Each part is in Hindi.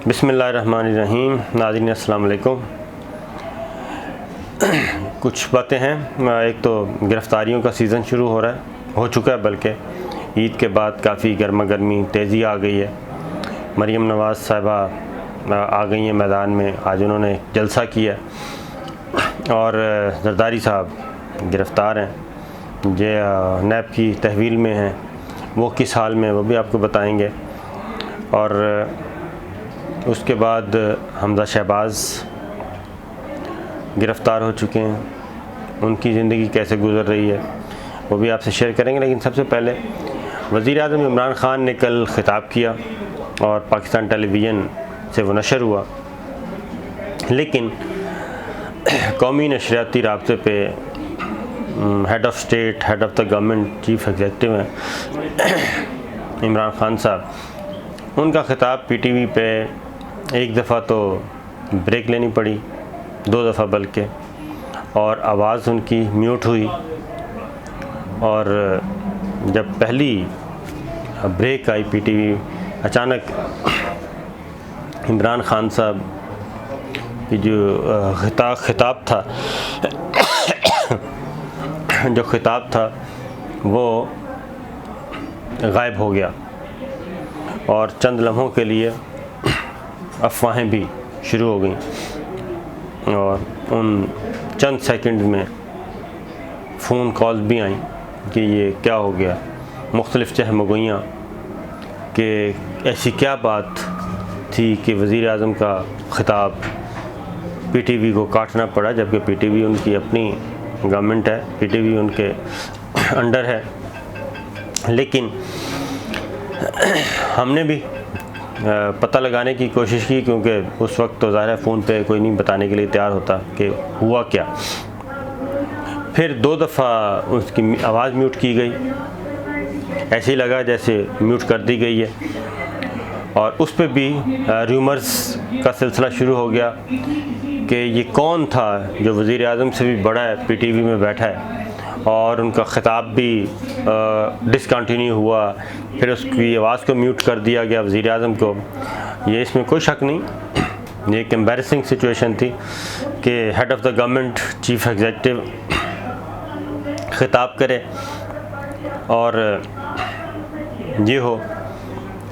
बिस्मिल्लाहिर्रहमानिर्रहीम। नाज़रीन अस्सलाम वालेकुम। कुछ बातें हैं। एक तो गिरफ़्तारियों का सीज़न शुरू हो चुका है, बल्कि ईद के बाद काफ़ी गर्मा गर्मी तेज़ी आ गई है। मरीम नवाज़ साहिबा आ गई हैं मैदान में। आज उन्होंने जलसा किया और जरदारी साहब गिरफ़्तार हैं। जे नैब की तहवील में हैं, वो किस हाल में, वो भी आपको बताएंगे। और उसके बाद हमजा शहबाज गिरफ़्तार हो चुके हैं, उनकी ज़िंदगी कैसे गुज़र रही है वो भी आपसे शेयर करेंगे। लेकिन सबसे पहले वज़ीर-ए-आज़म इमरान ख़ान ने कल ख़िताब किया और पाकिस्तान टेलीविज़न से वो नशर हुआ, लेकिन कौमी नशरियाती राब्ते पे head of state, head of the government, chief executive हैं इमरान ख़ान साहब। उनका ख़िताब पीटीवी पे एक दफ़ा तो ब्रेक लेनी पड़ी, 2 दफ़ा बल्कि, और आवाज़ उनकी म्यूट हुई। और जब पहली ब्रेक आई पीटीवी, अचानक इमरान ख़ान साहब की जो ख़िताब था जो ख़िताब था वो गायब हो गया और चंद लम्हों के लिए अफवाहें भी शुरू हो गई और उन चंद सेकंड में फ़ोन कॉल्स भी आईं कि ये क्या हो गया। मुख्तलिफ़ चहमगोइयाँ कि ऐसी क्या बात थी कि वज़ीर-ए-आज़म का ख़िताब पीटीवी को काटना पड़ा, जबकि पीटीवी उनकी अपनी गवर्नमेंट है, पीटीवी उनके अंडर है। लेकिन हमने भी पता लगाने की कोशिश की, क्योंकि उस वक्त तो ज़ाहिर है फ़ोन पे कोई नहीं बताने के लिए तैयार होता कि हुआ क्या। फिर 2 दफ़ा उसकी आवाज़ म्यूट की गई, ऐसे ही लगा जैसे म्यूट कर दी गई है। और उस पर भी रूमर्स का सिलसिला शुरू हो गया कि ये कौन था जो वज़ीर-ए-आज़म से भी बड़ा है, पीटीवी में बैठा है, और उनका ख़िताब भी डिसकंटिन्यू हुआ। फिर उसकी आवाज़ को म्यूट कर दिया गया वज़ीर-ए-आज़म को। ये इसमें कोई शक नहीं, ये एक एम्बैरेसिंग सिचुएशन थी कि head of the government, chief executive ख़िताब करे और ये हो,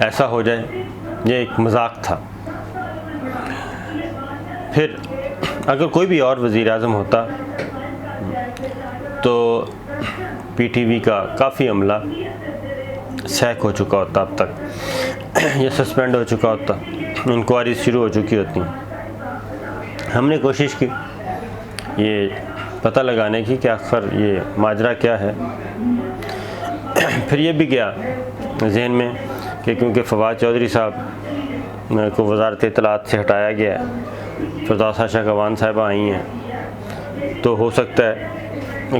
ऐसा हो जाए। ये एक मजाक था। फिर अगर कोई भी और वज़ीर-ए-आज़म होता तो पीटीवी का काफ़ी अमला सैक हो चुका होता, अब तक ये सस्पेंड हो चुका होता, इंक्वायरी शुरू हो चुकी होती। हमने कोशिश की ये पता लगाने की कि आखिर ये माजरा क्या है। फिर ये भी गया जहन में कि क्योंकि फवाद चौधरी साहब को वज़ारत इत्तलात से हटाया गया है, फिरदौस शाहवान साहिबा आई हैं, तो हो सकता है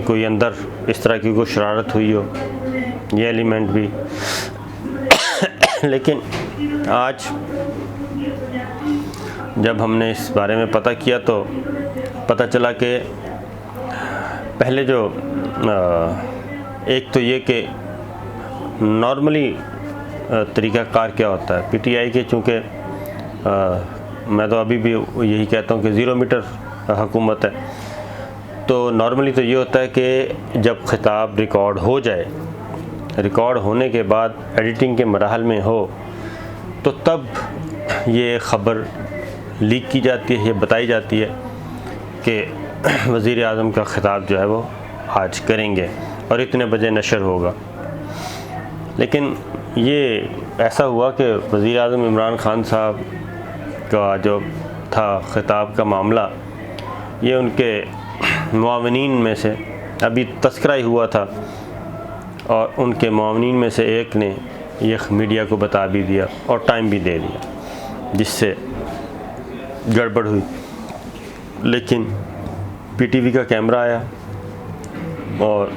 कोई अंदर इस तरह की कोई शरारत हुई हो, ये एलिमेंट भी। लेकिन आज जब हमने इस बारे में पता किया तो पता चला कि पहले जो एक तो ये कि नॉर्मली तरीक़ाकार क्या होता है पीटीआई के, चूँकि मैं तो अभी भी यही कहता हूँ कि 0 मीटर हुकूमत है, तो नॉर्मली तो ये होता है कि जब ख़िताब रिकॉर्ड हो जाए, रिकॉर्ड होने के बाद एडिटिंग के मराहल में हो, तो तब ये ख़बर लीक की जाती है, ये बताई जाती है कि वज़ीर-ए-आज़म का ख़िताब जो है वो आज करेंगे और इतने बजे नशर होगा। लेकिन ये ऐसा हुआ कि वज़ीर-ए-आज़म इमरान ख़ान साहब का जो था ख़िताब का मामला, ये उनके मुआविनीन में से अभी तस्करा ही हुआ था और उनके मुआविनीन में से एक ने ये मीडिया को बता भी दिया और टाइम भी दे दिया, जिससे गड़बड़ हुई। लेकिन पीटीवी का कैमरा आया और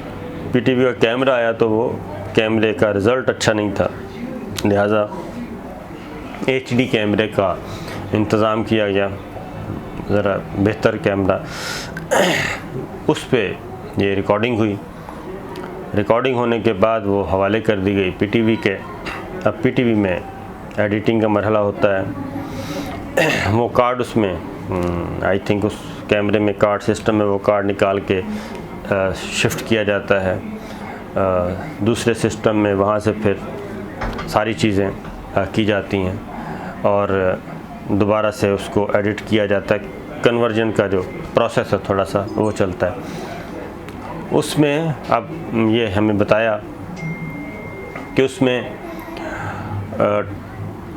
पीटीवी का कैमरा आया तो वो कैमरे का रिज़ल्ट अच्छा नहीं था, लिहाजा एचडी कैमरे का इंतज़ाम किया गया, ज़रा बेहतर कैमरा। उस पे ये रिकॉर्डिंग हुई। रिकॉर्डिंग होने के बाद वो हवाले कर दी गई पीटीवी के। अब पीटीवी में एडिटिंग का मरहला होता है वो कार्ड उसमें आई थिंक उस कैमरे में कार्ड सिस्टम में वो कार्ड निकाल के शिफ्ट किया जाता है दूसरे सिस्टम में, वहाँ से फिर सारी चीज़ें की जाती हैं और दोबारा से उसको एडिट किया जाता है। कन्वर्जन का जो प्रोसेस है थोड़ा सा वो चलता है उसमें। अब ये हमें बताया कि उसमें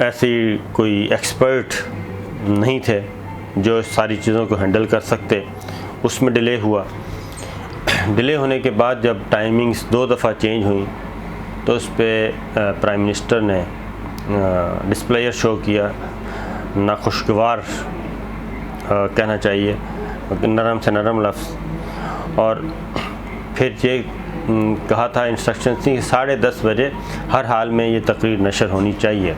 ऐसी कोई एक्सपर्ट नहीं थे जो सारी चीज़ों को हैंडल कर सकते। उसमें डिले हुआ। डिले होने के बाद जब टाइमिंग्स 2 दफ़ा चेंज हुई तो उस पर प्राइम मिनिस्टर ने डिस्प्लेयर शो किया, नाखुशगवार कहना चाहिए, नरम से नरम लफ्ज़। और फिर ये कहा था इंस्ट्रक्शन थी कि 10:30 बजे हर हाल में ये तकरीर नशर होनी चाहिए,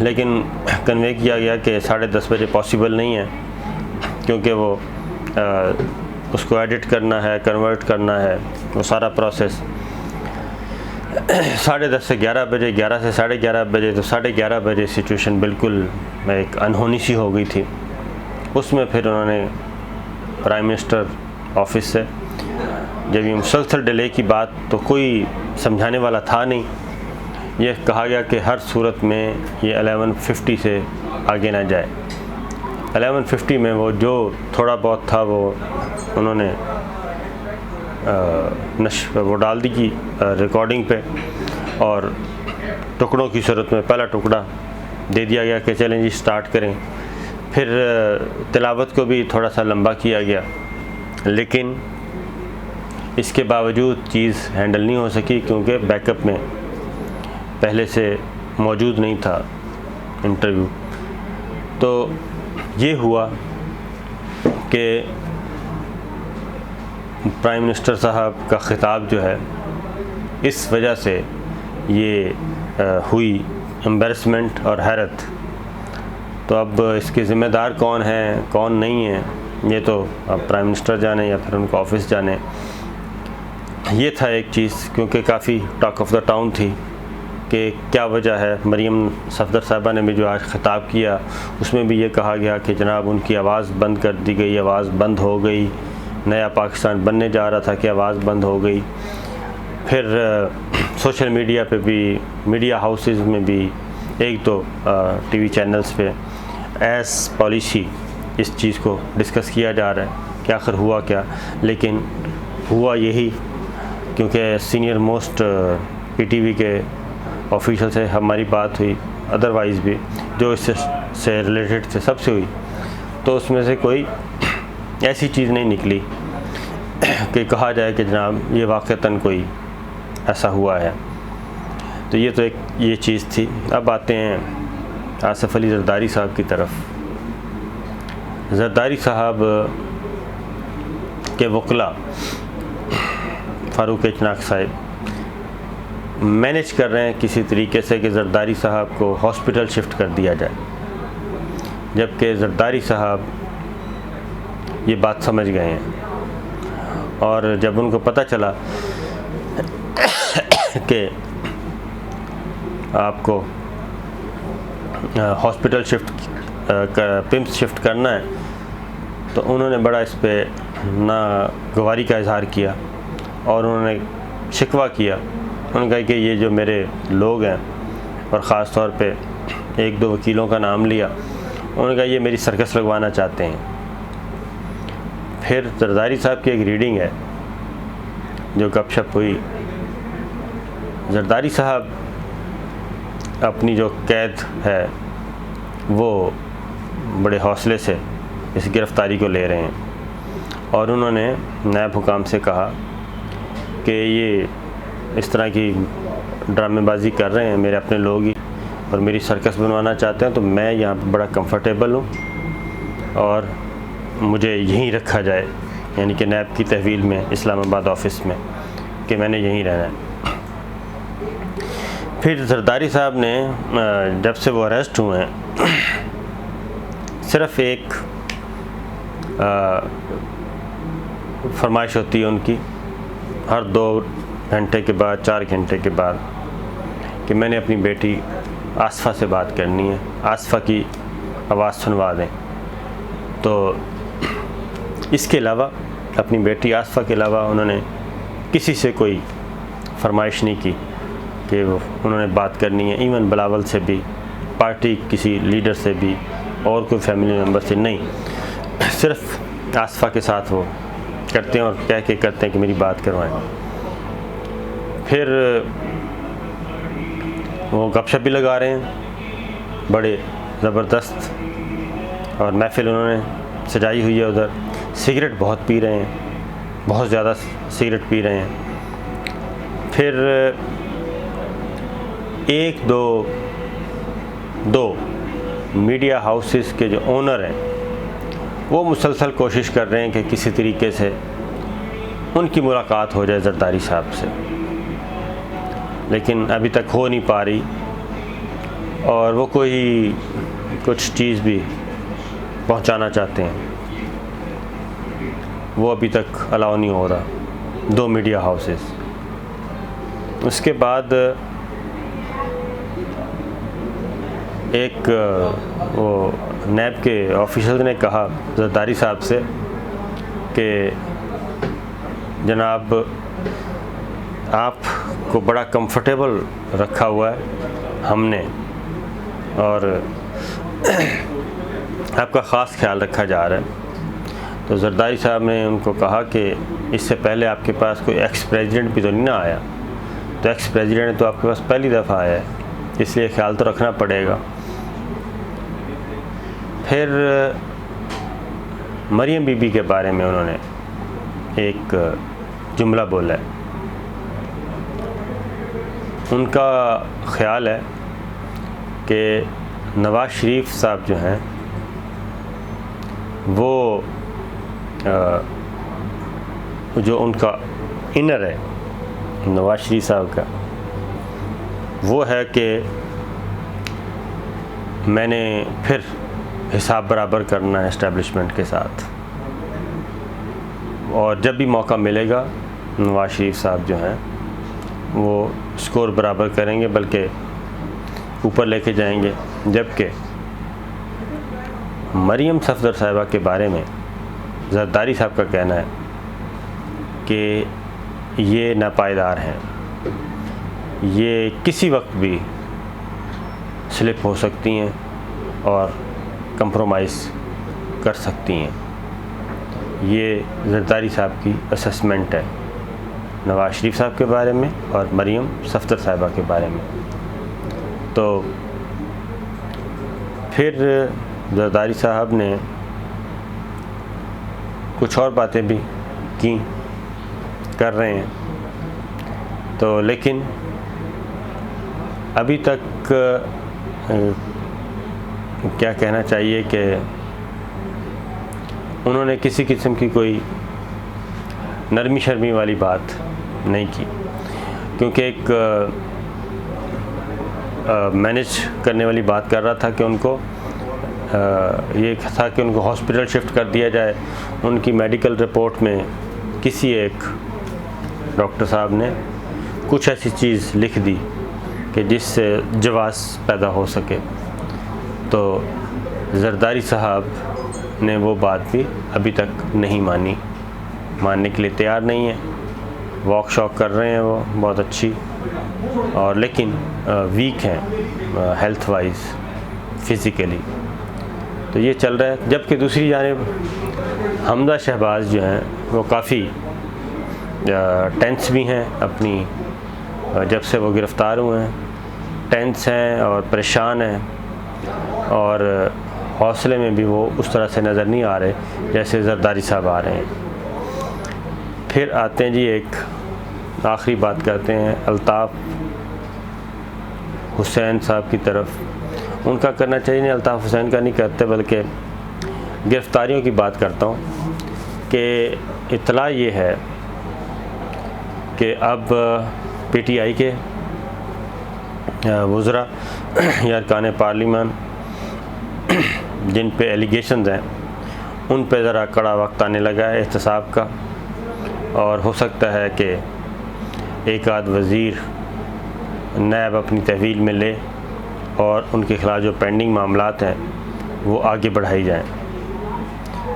लेकिन कन्वे किया गया कि 10:30 बजे पॉसिबल नहीं है क्योंकि वो उसको एडिट करना है, कन्वर्ट करना है, वो सारा प्रोसेस 10:30 से 11 बजे, 11 से 11:30 बजे, तो 11:30 बजे सिचुएशन बिल्कुल एक अनहोनी सी हो गई थी। उसमें फिर उन्होंने प्राइम मिनिस्टर ऑफिस से जब ये मुसलसल डिले की बात, तो कोई समझाने वाला था नहीं। ये कहा गया कि हर सूरत में ये 11:50 से आगे ना जाए। 11:50 में वो जो थोड़ा बहुत था वो उन्होंने वो डाल दी की रिकॉर्डिंग पे और टुकड़ों की सूरत में पहला टुकड़ा दे दिया गया कि चलें जी स्टार्ट करें। फिर तिलावत को भी थोड़ा सा लंबा किया गया, लेकिन इसके बावजूद चीज़ हैंडल नहीं हो सकी क्योंकि बैकअप में पहले से मौजूद नहीं था इंटरव्यू। तो ये हुआ कि प्राइम मिनिस्टर साहब का ख़िताब जो है इस वजह से ये हुई एम्बैरसमेंट और हैरत। तो अब इसके ज़िम्मेदार कौन है कौन नहीं है ये तो अब प्राइम मिनिस्टर जाने या फिर उनका ऑफिस जाने। ये था एक चीज़, क्योंकि काफ़ी टॉक ऑफ द टाउन थी कि क्या वजह है। मरीम सफदर साहबा ने भी जो आज ख़िताब किया उसमें भी ये कहा गया कि जनाब उनकी आवाज़ बंद कर दी गई, आवाज़ बंद हो गई, नया पाकिस्तान बनने जा रहा था कि आवाज़ बंद हो गई। फिर सोशल मीडिया पे भी, मीडिया हाउसेस में भी, एक तो टीवी चैनल्स पे एस पॉलिसी इस चीज़ को डिस्कस किया जा रहा है कि आखिर हुआ क्या। लेकिन हुआ यही, क्योंकि सीनियर मोस्ट पीटीवी के ऑफिशियल से हमारी बात हुई, अदरवाइज़ भी जो इससे रिलेटेड थे सबसे हुई, तो उसमें से कोई ऐसी चीज़ नहीं निकली कि कहा जाए कि जनाब ये वाक़तन कोई ऐसा हुआ है। तो ये तो एक ये चीज़ थी। अब आते हैं आसिफ अली ज़रदारी साहब की तरफ। ज़रदारी साहब के वकला फ़ारूक चनाक साहब मैनेज कर रहे हैं किसी तरीके से कि ज़रदारी साहब को हॉस्पिटल शिफ्ट कर दिया जाए, जबकि ज़रदारी साहब ये बात समझ गए हैं। और जब उनको पता चला कि आपको हॉस्पिटल शिफ्ट पिम्स शिफ्ट करना है, तो उन्होंने बड़ा इस पर नागवारी का इजहार किया और उन्होंने शिकवा किया। उन्होंने कहा कि ये जो मेरे लोग हैं, और ख़ास तौर पे 1-2 वकीलों का नाम लिया, उन्होंने कहा ये मेरी सर्कस लगवाना चाहते हैं। फिर ज़रदारी साहब की एक रीडिंग है जो गपशप हुई। ज़रदारी साहब अपनी जो कैद है वो बड़े हौसले से इस गिरफ़्तारी को ले रहे हैं और उन्होंने नायब हुकाम से कहा कि ये इस तरह की ड्रामेबाजी कर रहे हैं मेरे अपने लोग ही और मेरी सर्कस बनवाना चाहते हैं, तो मैं यहाँ पर बड़ा कंफर्टेबल हूँ और मुझे यहीं रखा जाए, यानी कि नायब की तहवील में इस्लामाबाद ऑफिस में, कि मैंने यहीं रहना है। फिर ज़रदारी साहब ने जब से वो अरेस्ट हुए हैं सिर्फ़ एक फरमाइश होती है उनकी हर 2 घंटे के बाद, 4 घंटे के बाद, कि मैंने अपनी बेटी आसफ़ा से बात करनी है। आसफ़ा की आवाज़ सुनवा दें। तो इसके अलावा अपनी बेटी आसफ़ा के अलावा उन्होंने किसी से कोई फरमाइश नहीं की कि उन्होंने बात करनी है, इवन बिलावल से भी, पार्टी किसी लीडर से भी, और कोई फैमिली मेम्बर से नहीं। सिर्फ आसफ़ा के साथ वो करते हैं और कह के करते हैं कि मेरी बात करवाएं। फिर वो गपशप भी लगा रहे हैं, बड़े ज़बरदस्त, और महफ़िल उन्होंने सजाई हुई है उधर। सिगरेट बहुत पी रहे हैं, बहुत ज़्यादा सिगरेट पी रहे हैं। फिर एक दो मीडिया हाउसेस के जो ओनर हैं वो मुसलसल कोशिश कर रहे हैं कि किसी तरीके से उनकी मुलाकात हो जाए जरदारी साहब से, लेकिन अभी तक हो नहीं पा रही, और वो कोई कुछ चीज़ भी पहुंचाना चाहते हैं, वो अभी तक अलाउ नहीं हो रहा, 2 मीडिया हाउसेस। उसके बाद एक वो नैब के ऑफिसर ने कहा जरदारी साहब से कि जनाब आपको बड़ा कंफर्टेबल रखा हुआ है हमने, और आपका ख़ास ख्याल रखा जा रहा है। तो जरदारी साहब ने उनको कहा कि इससे पहले आपके पास कोई एक्स प्रेसिडेंट भी तो नहीं ना आया, तो एक्स प्रेसिडेंट तो आपके पास पहली दफ़ा आया है, इसलिए ख्याल तो रखना पड़ेगा। फिर मरियम बीबी के बारे में उन्होंने एक जुमला बोला है। उनका ख्याल है कि नवाज़ शरीफ साहब जो हैं वो जो उनका इनर है नवाज़ शरीफ साहब का, वो है कि मैंने फिर हिसाब बराबर करना है इस्टेब्लिशमेंट के साथ, और जब भी मौका मिलेगा नवाज़ शरीफ साहब जो हैं वो स्कोर बराबर करेंगे, बल्कि ऊपर लेके जाएंगे। जबकि मरियम सफदर साहिबा के बारे में जरदारी साहब का कहना है कि ये नापायदार हैं, ये किसी वक्त भी स्लिप हो सकती हैं और कंप्रोमाइज़ कर सकती हैं। ये जरदारी साहब की असेसमेंट है नवाज़ शरीफ साहब के बारे में और मरियम सफदर साहिबा के बारे में। तो फिर जरदारी साहब ने कुछ और बातें भी की, कर रहे हैं। तो लेकिन अभी तक क्या कहना चाहिए कि उन्होंने किसी किस्म की कोई नरमी शर्मी वाली बात नहीं की, क्योंकि एक मैनेज करने वाली बात कर रहा था कि उनको ये था कि उनको हॉस्पिटल शिफ्ट कर दिया जाए। उनकी मेडिकल रिपोर्ट में किसी एक डॉक्टर साहब ने कुछ ऐसी चीज़ लिख दी कि जिससे जवाज़ पैदा हो सके। तो जरदारी साहब ने वो बात भी अभी तक नहीं मानी, मानने के लिए तैयार नहीं है। वॉक शॉक कर रहे हैं वो बहुत अच्छी, और लेकिन वीक हैं हेल्थ वाइज, फिज़िकली। तो ये चल रहा है। जबकि दूसरी जानिब हमजा शहबाज जो हैं वो काफ़ी टेंस भी हैं अपनी, जब से वो गिरफ़्तार हुए हैं टेंस हैं और परेशान हैं, और हौसले में भी वो उस तरह से नज़र नहीं आ रहे जैसे जरदारी साहब आ रहे हैं। फिर आते हैं जी, एक आखिरी बात करते हैं अल्ताफ़ हुसैन साहब की तरफ। उनका करना चाहिए नहीं, अल्ताफ़ हुसैन का नहीं करते, बल्कि गिरफ़्तारियों की बात करता हूँ कि इत्तला ये है कि अब पीटीआई के वज़रा या अरकान पार्लिमान जिन पे एलिगेशंस हैं उन पे ज़रा कड़ा वक्त आने लगा है एहतसाब का, और हो सकता है कि एक आध वज़ीर नैब अपनी तहवील में ले और उनके ख़िलाफ़ जो पेंडिंग मामलात हैं वो आगे बढ़ाई जाएं।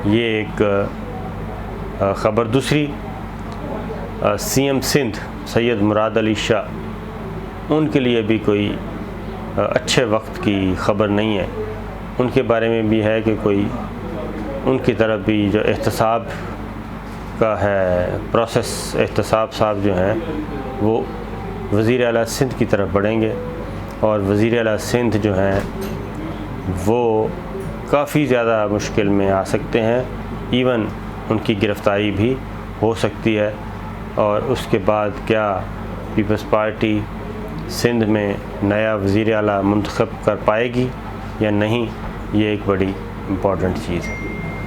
ये एक ख़बर। दूसरी, सीएम सिंध सैयद मुराद अली शाह, उनके लिए भी कोई अच्छे वक्त की ख़बर नहीं है। उनके बारे में भी है कि कोई उनकी तरफ भी जो एहतसाब का है प्रोसेस, एहतसाब साहब जो हैं वो वज़ीर आला सिंध की तरफ बढ़ेंगे और वज़ीर आला सिंध जो हैं वो काफ़ी ज़्यादा मुश्किल में आ सकते हैं। इवन उनकी गिरफ़्तारी भी हो सकती है और उसके बाद क्या पीपल्स पार्टी सिंध में नया वज़ीर आला मुंतखब कर पाएगी या नहीं, ये एक बड़ी इम्पॉर्टेंट चीज़ है।